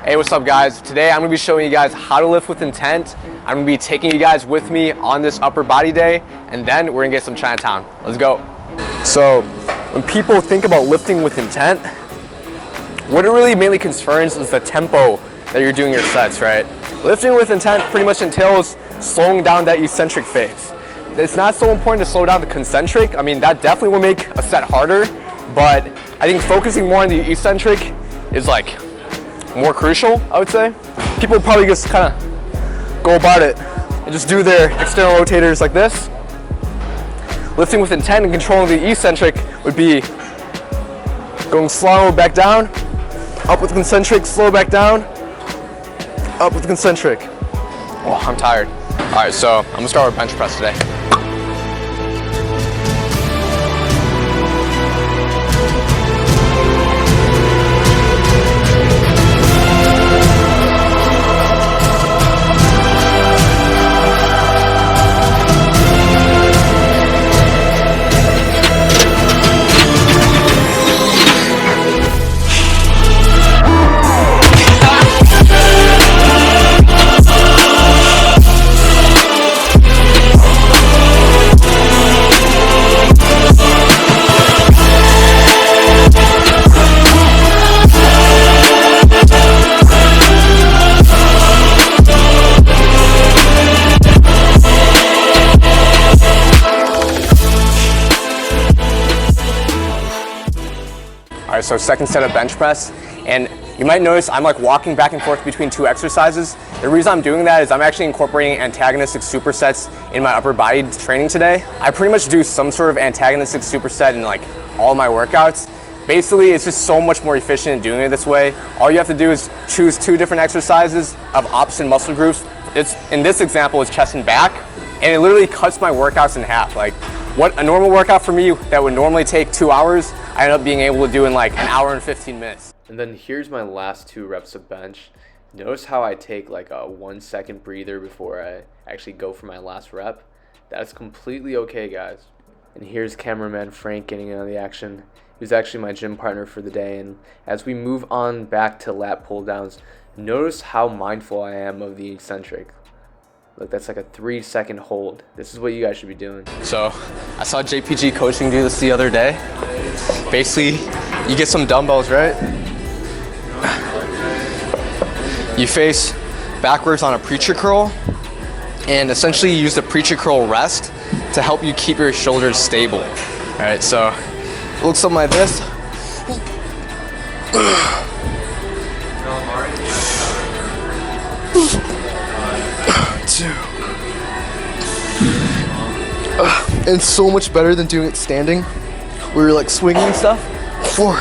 Hey, what's up guys? Today I'm going to be showing you guys how to lift with intent. I'm going to be taking you guys with me on this upper body day, and then we're going to get some Chinatown. Let's go. So when people think about lifting with intent, what it really mainly concerns is the tempo that you're doing your sets, right? Lifting with intent pretty much entails slowing down that eccentric phase. It's not so important to slow down the concentric. I mean, that definitely will make a set harder, but I think focusing more on the eccentric is like more crucial, I would say. People probably just kind of go about it and just do their external rotators like this. Lifting with intent and controlling the eccentric would be going slow back down, up with concentric, slow back down, up with concentric. Oh, I'm tired. All right, so I'm gonna start with bench press today. All right, so second set of bench press, and you might notice I'm like walking back and forth between two exercises. The reason I'm doing that is I'm actually incorporating antagonistic supersets in my upper body training today. I pretty much do some sort of antagonistic superset in like all my workouts. Basically, it's just so much more efficient in doing it this way. All you have to do is choose two different exercises of opposite muscle groups. In this example, it's chest and back, and it literally cuts my workouts in half. Like what a normal workout for me that would normally take 2 hours, I end up being able to do in like an hour and 15 minutes. And then here's my last 2 reps of bench. Notice how I take like a 1 second breather before I actually go for my last rep. That's completely okay, guys. And here's cameraman Frank getting in on the action. He's actually my gym partner for the day. And as we move on back to lat pull downs, notice how mindful I am of the eccentric. Look, that's like a 3-second hold. This is what you guys should be doing. So I saw JPG coaching do this the other day. Basically, you get some dumbbells, right? You face backwards on a preacher curl, and essentially you use the preacher curl rest to help you keep your shoulders stable. All right, so it looks something like this. 2. It's so much better than doing it standing, where you're like swinging and stuff. 4.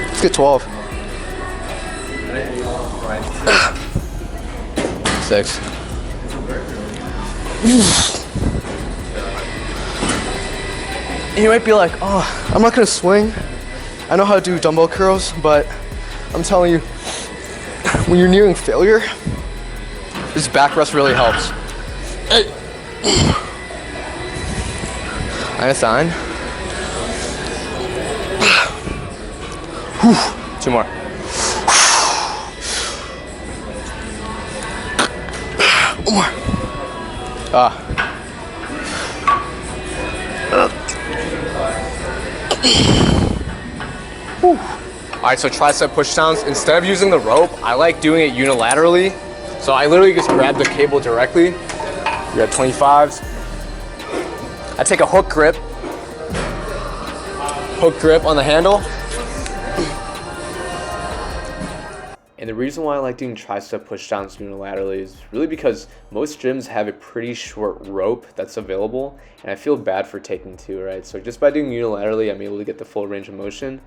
Let's get 12. 6. You might be like, oh, I'm not gonna swing. I know how to do dumbbell curls, but I'm telling you, when you're nearing failure, this back rest really helps. Hey. Nice sign. 2 more. One more. All right, so tricep push downs. Instead of using the rope, I like doing it unilaterally. So I literally just grab the cable directly. We got 25s. I take a hook grip on the handle. And the reason why I like doing tricep pushdowns unilaterally is really because most gyms have a pretty short rope that's available, and I feel bad for taking 2, right? So just by doing unilaterally, I'm able to get the full range of motion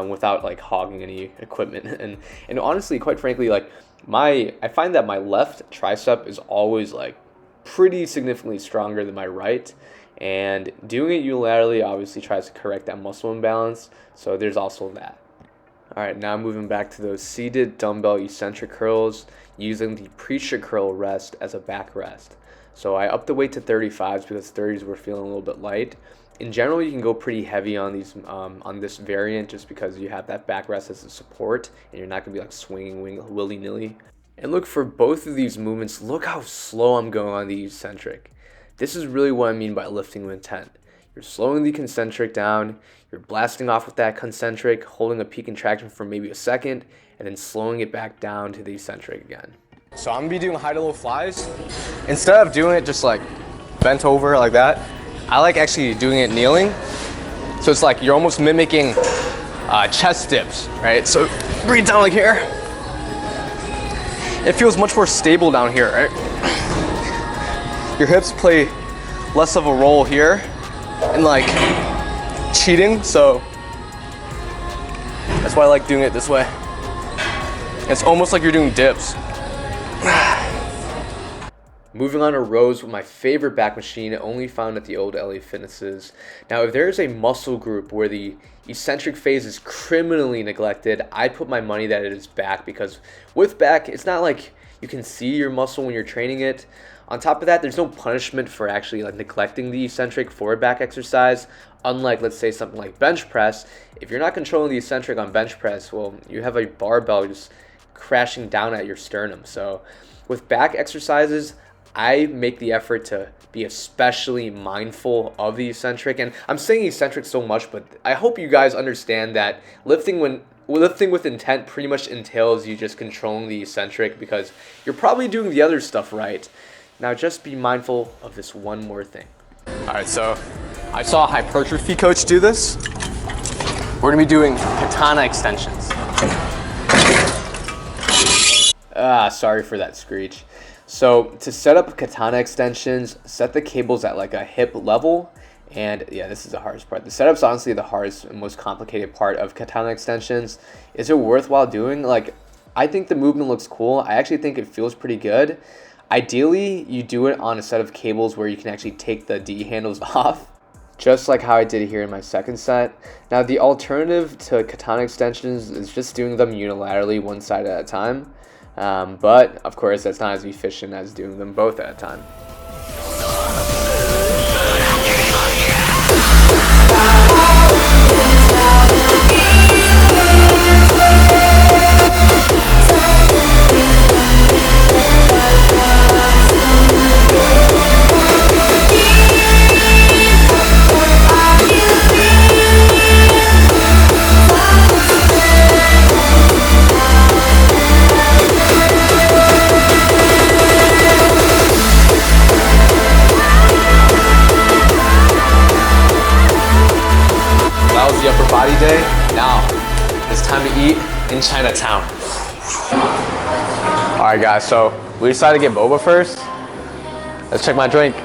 without like hogging any equipment. And honestly, quite frankly, like I find that my left tricep is always like pretty significantly stronger than my right, and doing it unilaterally obviously tries to correct that muscle imbalance. So there's also that. All right, now moving back to those seated dumbbell eccentric curls using the preacher curl rest as a back rest. So I upped the weight to 35s because 30s were feeling a little bit light. In general, you can go pretty heavy on these on this variant just because you have that backrest as a support and you're not going to be like swinging willy-nilly. And look, for both of these movements, look how slow I'm going on the eccentric. This is really what I mean by lifting with intent. You're slowing the concentric down, you're blasting off with that concentric, holding a peak contraction for maybe a second, and then slowing it back down to the eccentric again. So I'm gonna be doing high to low flies. Instead of doing it just like bent over like that, I like actually doing it kneeling. So it's like you're almost mimicking chest dips, right? So breathe down like here. It feels much more stable down here, right? Your hips play less of a role here and like cheating, so that's why I like doing it this way. It's almost like you're doing dips. Moving on to rows with my favorite back machine, only found at the old LA Fitnesses. Now, if there is a muscle group where the eccentric phase is criminally neglected, I put my money that it is back, because with back, it's not like you can see your muscle when you're training it. On top of that, there's no punishment for actually like neglecting the eccentric for a back exercise. Unlike, let's say, something like bench press. If you're not controlling the eccentric on bench press, well, you have a barbell just crashing down at your sternum. So with back exercises, I make the effort to be especially mindful of the eccentric. And I'm saying eccentric so much, but I hope you guys understand that lifting with intent pretty much entails you just controlling the eccentric, because you're probably doing the other stuff right. Now just be mindful of this one more thing. All right, so I saw a hypertrophy coach do this. We're gonna be doing katana extensions. Sorry for that screech. So to set up katana extensions, set the cables at like a hip level. And yeah, this is the hardest part. The setup's honestly the hardest and most complicated part of katana extensions. Is it worthwhile doing? Like, I think the movement looks cool. I actually think it feels pretty good. Ideally, you do it on a set of cables where you can actually take the D handles off, just like how I did here in my second set. Now, the alternative to katana extensions is just doing them unilaterally, one side at a time. But of course, that's not as efficient as doing them both at a time. The upper body day. Now it's time to eat in Chinatown. All right, guys. So we decided to get boba first. Let's check my drink.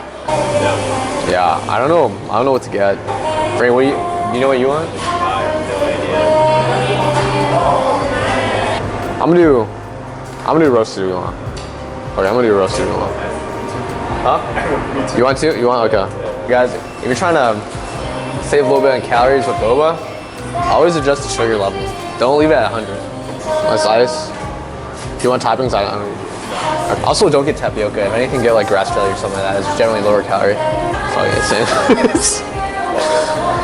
Yeah, I don't know what to get. Frank, what you know what you want? I have no idea. I'm gonna do roasted oolong. Okay, I'm gonna do roasted oolong. Huh? You want to? You want? Okay. You guys, if you're trying to save a little bit on calories with boba, always adjust the sugar level. Don't leave it at 100. Less ice. If you want toppings, I don't know. Also, don't get tapioca. If anything, get like grass jelly or something like that. It's generally lower calorie. Fuck it, same.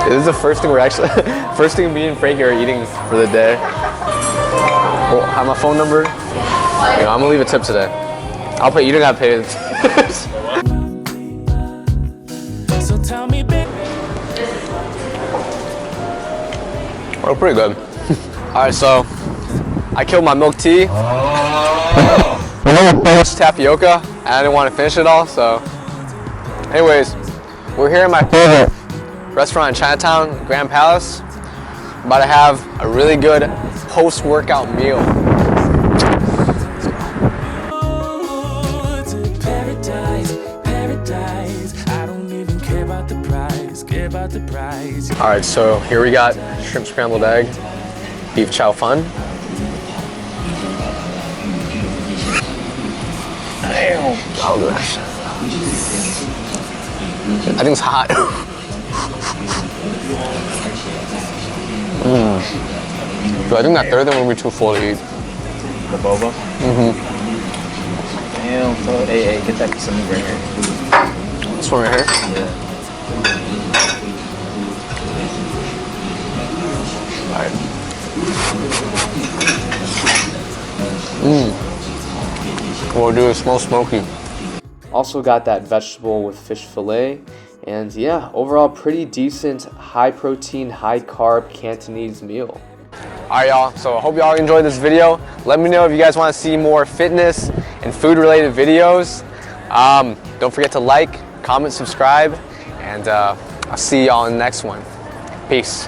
This is the first thing first thing me and Frankie are eating for the day. Oh, have my phone number. You know, I'm gonna leave a tip today. I'll pay. You don't gotta pay it. So tell me, baby. Oh, pretty good. All right, so I killed my milk tea. Tapioca, and I didn't want to finish it all. So, anyways, we're here at my favorite restaurant in Chinatown, Grand Palace. About to have a really good post-workout meal. All right, so here we got shrimp scrambled egg, beef chow fun. Oh gosh. I think it's hot. So I think that third one will be too full to eat. The boba? Mm-hmm. Damn, so, hey, get that some right here. This one right here? Yeah. Alright. Well, dude, it smells smoky. Also got that vegetable with fish fillet. And yeah, overall pretty decent, high protein, high carb Cantonese meal. Alright, y'all, so I hope y'all enjoyed this video. Let me know if you guys want to see more fitness and food related videos. Don't forget to like, comment, subscribe, and I'll see y'all in the next one. Peace.